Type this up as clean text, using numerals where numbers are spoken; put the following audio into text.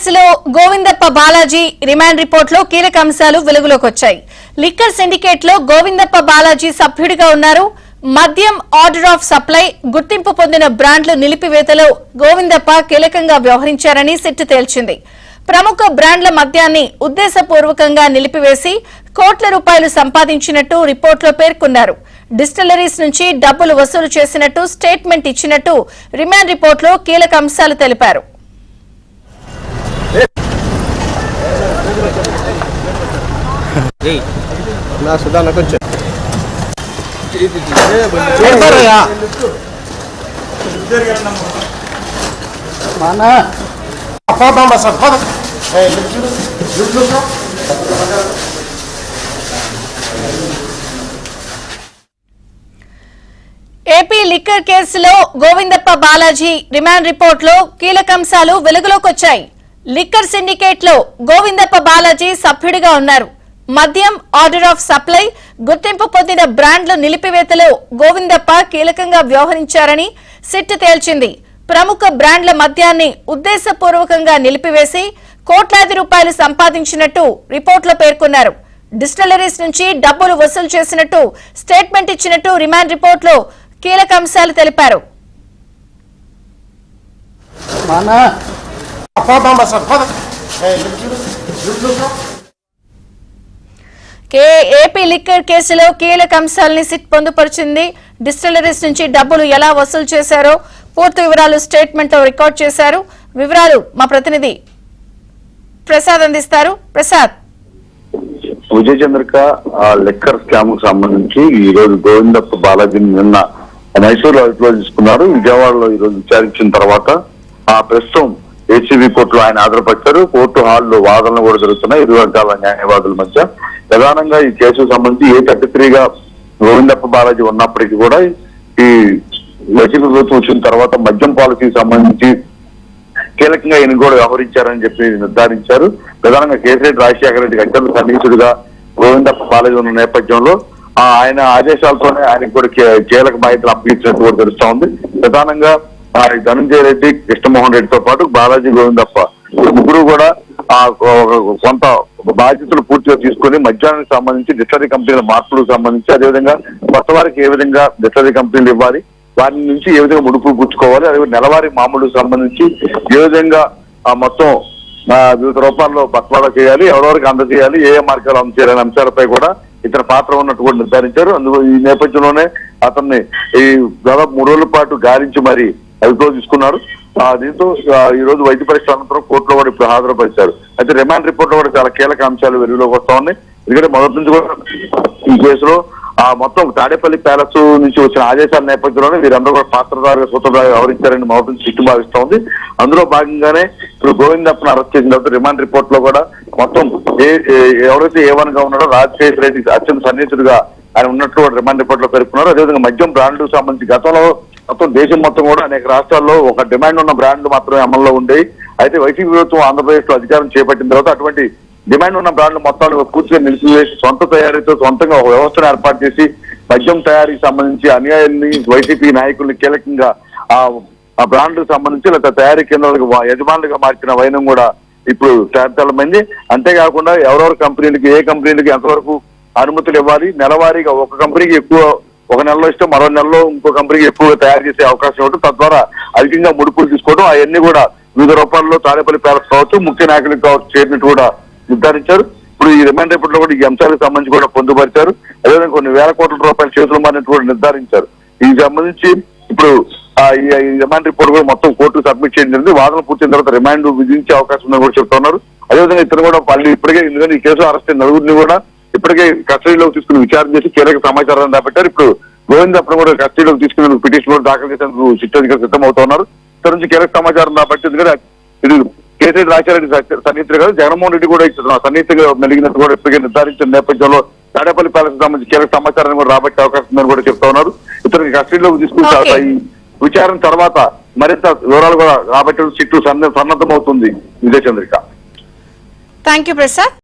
కేసులో Govindappa Balaji remand report లో కీలక అంశాలు వెలుగులోకి వచ్చాయి. లిక్కర్ సిండికేట్ లో గోవిందప్ప బాలాజీ సభ్యుడిగా ఉన్నారు. మద్యం ఆర్డర్ ఆఫ్ సప్లై గుర్తింపు పొందిన బ్రాండ్లు నిలిపివేతలో గోవిందప్ప కీలకంగా వ్యవహరించారని సిట్ తేల్చింది. ప్రముఖ బ్రాండ్ల మద్యాన్ని ఉద్దేశపూర్వకంగా నిలిపివేసి కోట్ల రూపాయలు సంపాదించినట్టు రిపోర్టులో పేర్కొన్నారు. డిస్టిలరీస్ నుంచి డబ్బులు వసూలు చేసినట్టు స్టేట్మెంట్ ఇచ్చినట్టు రిమాండ్ రిపోర్టులో కీలక అంశాలు తెలిపారు. ఏపీ లిక్కర్ కేసులో గోవిందప్ప బాలాజీ రిమాండ్ రిపోర్ట్ లో కీలక అంశాలు వెలుగులోకి వచ్చాయి. లిక్కర్ సిండికేట్ లో గోవిందప్ప బాలాజీ సభ్యుడిగా ఉన్నారు. మద్యం ఆర్డర్ ఆఫ్ సప్లై గుర్తింపు పొందిన బ్రాండ్ల నిలిపివేతలో గోవిందప్ప కీలకంగా వ్యవహరించారని సిట్ తేల్చింది. ప్రముఖ బ్రాండ్ల మద్యాన్ని ఉద్దేశపూర్వకంగా నిలిపివేసి కోట్లాది రూపాయలు సంపాదించినట్టు రిపోర్టులో పేర్కొన్నారు. డిస్టిలరీస్ నుంచి డబ్బులు వసూలు చేసినట్టు స్టేట్మెంట్ ఇచ్చినట్టు రిమాండ్ రిపోర్టులో కీలక అంశాలు తెలిపారు. ఏపీ లిక్కర్ కేసులో కీలక అంశాలని సిట్ పొందుపరిచింది. డిస్టిలరీస్ నుంచి డబ్బులు ఎలా వసూలు చేశారో పూర్తి వివరాలు స్టేట్మెంట్ లో రికార్డ్ చేశారు. వివరాలు మా ప్రతినిధి ప్రసాద్ అందిస్తారు. ప్రసాద్, విజయ్ చంద్రిక లిక్కర్ స్కామ్ కు సంబంధించి ఈ రోజు గోవిందప్ప బాలాజీని నిన్న మైసూరులో అదుపులో తీసుకున్నారు. విజయవాడలో ఈ రోజు విచారించిన తర్వాత ప్రస్తుతం ఏసీబీ కోర్టులో ఆయన హాజరుపరిచారు. కోర్టు హాల్లో వాదనలు కూడా జరుగుతున్నాయి ఇరు వర్గాల న్యాయవాదుల మధ్య. ప్రధానంగా ఈ కేసుకు సంబంధించి A33గా గోవిందప్ప బాలాజీ ఉన్నప్పటికీ కూడా ఈ వైసీపీ ప్రభుత్వం వచ్చిన తర్వాత మద్యం పాలసీకి సంబంధించి కీలకంగా ఈయన కూడా వ్యవహరించారని చెప్పి నిర్ధారించారు. ప్రధానంగా కేసీరెడ్డి రాజశేఖర రెడ్డికి అత్యంత సన్నిహితుడిగా గోవిందప్ప బాలాజీ ఉన్న నేపథ్యంలో ఆయన ఆదేశాలతోనే ఆయనకు కూడా కీలక బాధ్యతలు అప్పగించినట్టు కూడా తెలుస్తా ఉంది. ప్రధానంగా ధనంజయ రెడ్డి, కృష్ణమోహన్ రెడ్డితో పాటు బాలాజీ, గోవిందప్ప ముగ్గురు కూడా కొంత బాధ్యతలు పూర్తిగా తీసుకుని మద్యానికి సంబంధించి డిస్టిలరీ కంపెనీల మార్పులకు సంబంధించి, అదేవిధంగా కొత్త వారికి ఏ విధంగా డిస్టిలరీ కంపెనీలు ఇవ్వాలి, వారి నుంచి ఏ విధంగా ముడుపులు పుచ్చుకోవాలి, అదే నెలవారీ మామూలుకు సంబంధించి ఏ విధంగా మొత్తం వివిధ రూపాల్లో బట్వాడా చేయాలి, ఎవరెవరికి అందజేయాలి, ఏ మార్గాలు అందజేయాలనే అంశాలపై కూడా ఇతర పాత్ర ఉన్నట్టు కూడా నిర్ధారించారు. అందులో ఈ నేపథ్యంలోనే అతన్ని ఈ దాదాపు 3 రోజుల పాటు గాలించి మరి అదుపులో తీసుకున్నారు. దీంతో ఈ రోజు వైద్య పరీక్ష అనంతరం కోర్టులో కూడా ఇప్పుడు హాజరుపరిచారు. అయితే రిమాండ్ రిపోర్ట్ లో కూడా చాలా కీలక అంశాలు వెలుగులోకి వస్తా ఉన్నాయి. ఎందుకంటే మొదటి నుంచి కూడా ఈ కేసులో మొత్తం తాడేపల్లి ప్యాలెస్ నుంచి వచ్చిన ఆదేశాల నేపథ్యంలోనే వీరందరూ కూడా పాత్రధారుగా సూత్రధారుగా వ్యవహరించారని మొదటి నుంచి సిట్టు భావిస్తా ఉంది. అందులో భాగంగానే ఇప్పుడు గోవిందప్పను అరెస్ట్ చేసిన తర్వాత రిమాండ్ రిపోర్ట్ లో కూడా మొత్తం ఎవరైతే A1 గా ఉన్నాడో రాజశేఖర రెడ్డి అత్యంత సన్నిహితుడిగా ఆయన ఉన్నట్లు రిమాండ్ రిపోర్ట్ లో పేర్కొన్నారు. అదేవిధంగా మద్యం బ్రాండ్లకు సంబంధించి గతంలో మొత్తం దేశం మొత్తం కూడా అనేక రాష్ట్రాల్లో ఒక డిమాండ్ ఉన్న బ్రాండ్లు మాత్రమే అమల్లో ఉండేవి. అయితే వైసీపీ ప్రభుత్వం ఆంధ్రప్రదేశ్ లో అధికారం చేపట్టిన తర్వాత అటువంటి డిమాండ్ ఉన్న బ్రాండ్లు మొత్తాన్ని పూర్తిగా నిలిపివేసి సొంత తయారీతో సొంతంగా ఒక వ్యవస్థను ఏర్పాటు చేసి మద్యం తయారీకి సంబంధించి అన్యాయాన్ని వైసీపీ నాయకుల్ని కీలకంగా ఆ బ్రాండ్లకు సంబంధించి లేదా తయారీ కేంద్రాలకు యజమానులుగా మార్చిన వైనం కూడా ఇప్పుడు తేటతెల్లమైంది. అంతేకాకుండా ఎవరెవరి కంపెనీలకి ఏ కంపెనీలకి ఎంతవరకు అనుమతులు ఇవ్వాలి, నెలవారీగా ఒక కంపెనీకి ఎక్కువ ఒక నెలలో ఇస్తే మరో నెలలో ఇంకో కంపెనీకి ఎక్కువగా తయారు చేసే అవకాశం ఉంటుంది, తద్వారా అధికంగా ముడుపులు తీసుకోవడం, అవన్నీ కూడా వివిధ రూపాల్లో తాడేపల్లి ప్యాలెస్ కావచ్చు, ముఖ్య నాయకులకు కావచ్చు చేరినట్టు కూడా నిర్ధారించారు. ఇప్పుడు ఈ రిమాండ్ రిపోర్ట్ లో కూడా ఈ అంశాలకు సంబంధించి కూడా పొందుపరిచారు. అదేవిధంగా కొన్ని వేల కోట్ల రూపాయల చేతులు మారినట్టు కూడా నిర్ధారించారు. దీనికి సంబంధించి ఇప్పుడు ఈ రిమాండ్ రిపోర్ట్ కూడా మొత్తం కోర్టుకు సబ్మిట్ చేయడం జరిగింది. వాదన పూర్తయిన తర్వాత రిమాండ్ విధించే అవకాశం ఉందని కూడా చెప్తున్నారు. అదేవిధంగా ఇతను కూడా మళ్ళీ ఇప్పటికే ఎందుకంటే ఈ కేసులో అరెస్ట్ అయిన నలుగురిని కూడా ఇప్పటికే కస్టడీలోకి తీసుకుని విచారణ చేసి కీలక సమాచారాన్ని రాబట్టారు. ఇప్పుడు గోవిందప్పను కూడా కస్టడీలోకి తీసుకుని పిటిషన్ కూడా దాఖలు చేసేందుకు సిట్ అధికారులు సిద్ధమవుతున్నారు. ఇక్కడ నుంచి కీలక సమాచారం రాబట్టి ఎందుకంటే ఇది కేసీరెడ్డి రాజశేఖర రెడ్డి సన్నిహితులు కాదు, జగన్మోహన్ రెడ్డి కూడా సన్నిహితంగా మెలిగినట్టు కూడా ఇప్పటికే నిర్ధారించిన నేపథ్యంలో తాడేపల్లి ప్యాలెస్ సంబంధించి కీలక సమాచారాన్ని కూడా రాబట్టే అవకాశం ఉందని కూడా చెప్తా ఉన్నారు. ఇతనికి కస్టడీలోకి తీసుకుని ఈ విచారణ తర్వాత మరింత వివరాలు కూడా రాబట్టే సిట్టు సన్నద్ధమవుతుంది. విజయ్ చంద్రిక. Thank you Prasad.